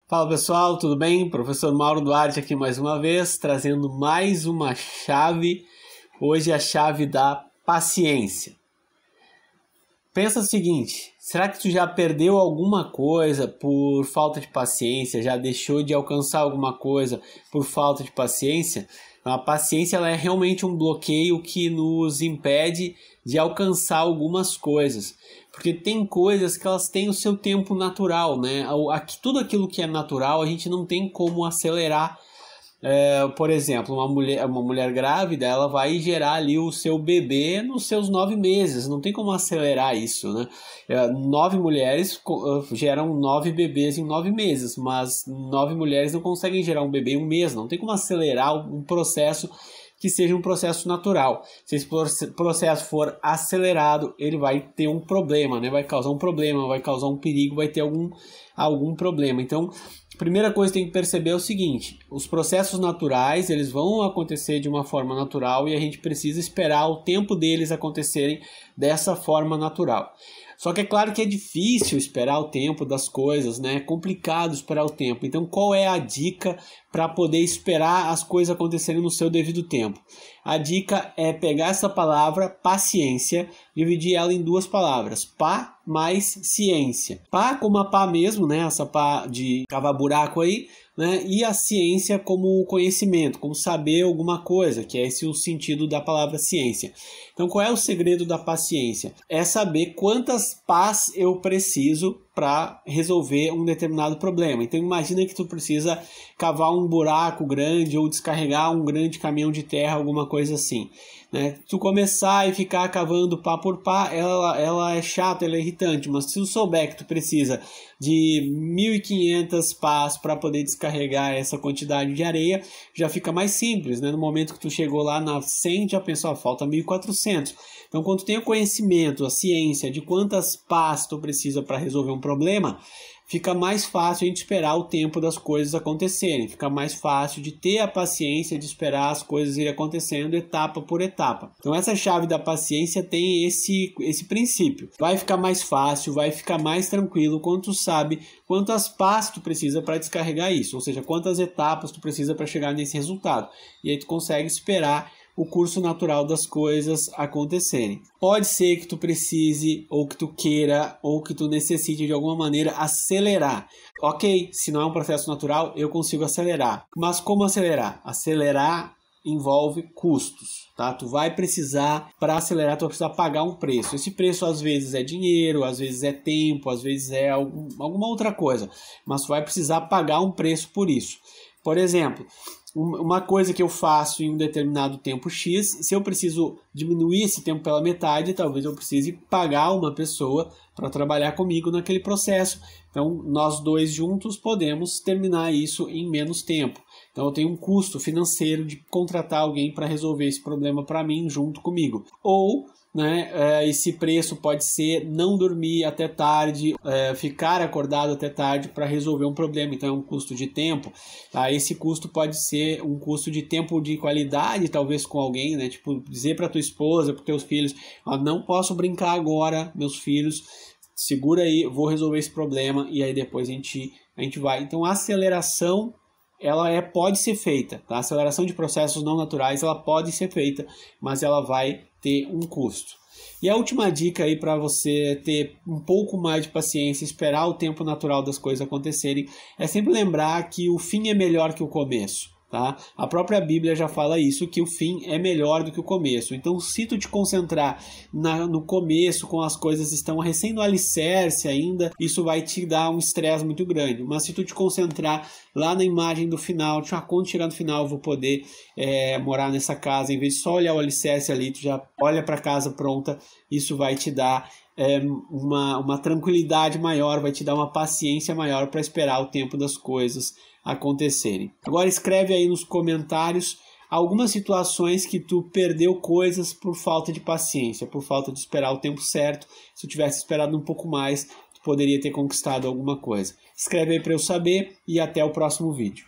Fala pessoal, tudo bem? Professor Mauro Duarte aqui mais uma vez, trazendo mais uma chave. Hoje é a chave da paciência. Pensa o seguinte, será que tu já perdeu alguma coisa por falta de paciência? Já deixou de alcançar alguma coisa por falta de paciência? A paciência ela é realmente um bloqueio que nos impede de alcançar algumas coisas. Porque tem coisas que elas têm o seu tempo natural, né? Tudo aquilo que é natural a gente não tem como acelerar. Por exemplo, uma mulher grávida, ela vai gerar ali o seu bebê nos seus 9 meses, não tem como acelerar isso, né? 9 mulheres geram 9 bebês em 9 meses, mas 9 mulheres não conseguem gerar um bebê em um mês, não tem como acelerar um processo que seja um processo natural. Se esse processo for acelerado, ele vai ter um problema, né? Vai causar um problema, vai causar um perigo, vai ter algum problema. Então, a primeira coisa que tem que perceber é o seguinte: os processos naturais, eles vão acontecer de uma forma natural e a gente precisa esperar o tempo deles acontecerem dessa forma natural. Só que é claro que é difícil esperar o tempo das coisas, né? É complicado esperar o tempo. Então, qual é a dica para poder esperar as coisas acontecerem no seu devido tempo? A dica é pegar essa palavra paciência, dividir ela em duas palavras, pá mais ciência. Pá como a pá mesmo, né? Essa pá de cavar buraco aí, né? E a ciência como conhecimento, como saber alguma coisa, que é esse o sentido da palavra ciência. Então, qual é o segredo da paciência? É saber quantas pás eu preciso para resolver um determinado problema. Então, imagina que tu precisa cavar um buraco grande ou descarregar um grande caminhão de terra, alguma coisa assim, né? Tu começar e ficar cavando pá por pá, ela é chata, ela é irritante, mas se tu souber que tu precisa de 1.500 pás para poder descarregar essa quantidade de areia, já fica mais simples, né? No momento que tu chegou lá na 100, já pensou, falta 1.400. Então, quando tu tem o conhecimento, a ciência de quantas pás tu precisa para resolver um problema, fica mais fácil a gente esperar o tempo das coisas acontecerem, fica mais fácil de ter a paciência de esperar as coisas irem acontecendo etapa por etapa. Então essa chave da paciência tem esse princípio. Vai ficar mais fácil, vai ficar mais tranquilo quando tu sabe quantas pás tu precisa para descarregar isso, ou seja, quantas etapas tu precisa para chegar nesse resultado. E aí tu consegue esperar o curso natural das coisas acontecerem. Pode ser que tu precise, ou que tu queira, ou que tu necessite de alguma maneira acelerar. Ok, se não é um processo natural, eu consigo acelerar. Mas como acelerar? Acelerar envolve custos, tá? Tu vai precisar, para acelerar, tu vai precisar pagar um preço. Esse preço às vezes é dinheiro, às vezes é tempo, às vezes é alguma outra coisa. Mas tu vai precisar pagar um preço por isso. Por exemplo, uma coisa que eu faço em um determinado tempo X, se eu preciso diminuir esse tempo pela metade, talvez eu precise pagar uma pessoa para trabalhar comigo naquele processo. Então, nós dois juntos podemos terminar isso em menos tempo. Então, eu tenho um custo financeiro de contratar alguém para resolver esse problema para mim junto comigo. Ou, né, esse preço pode ser não dormir até tarde, ficar acordado até tarde para resolver um problema. Então é um custo de tempo, tá? Esse custo pode ser um custo de tempo de qualidade, talvez com alguém, né? Tipo, dizer para tua esposa, para teus filhos, não posso brincar agora, meus filhos, segura aí, vou resolver esse problema e aí depois a gente vai. Então a aceleração ela pode ser feita, tá? A aceleração de processos não naturais ela pode ser feita, mas ela vai ter um custo. E a última dica aí para você ter um pouco mais de paciência, esperar o tempo natural das coisas acontecerem, é sempre lembrar que o fim é melhor que o começo. Tá? A própria Bíblia já fala isso, que o fim é melhor do que o começo. Então, se tu te concentrar no começo, com as coisas estão recém no alicerce ainda, isso vai te dar um estresse muito grande. Mas se tu te concentrar lá na imagem do final, quando chegar no final eu vou poder morar nessa casa, em vez de só olhar o alicerce ali, tu já olha para a casa pronta, isso vai te dar uma tranquilidade maior, vai te dar uma paciência maior para esperar o tempo das coisas acontecerem. Agora escreve aí nos comentários algumas situações que tu perdeu coisas por falta de paciência, por falta de esperar o tempo certo. Se tu tivesse esperado um pouco mais, tu poderia ter conquistado alguma coisa. Escreve aí para eu saber e até o próximo vídeo.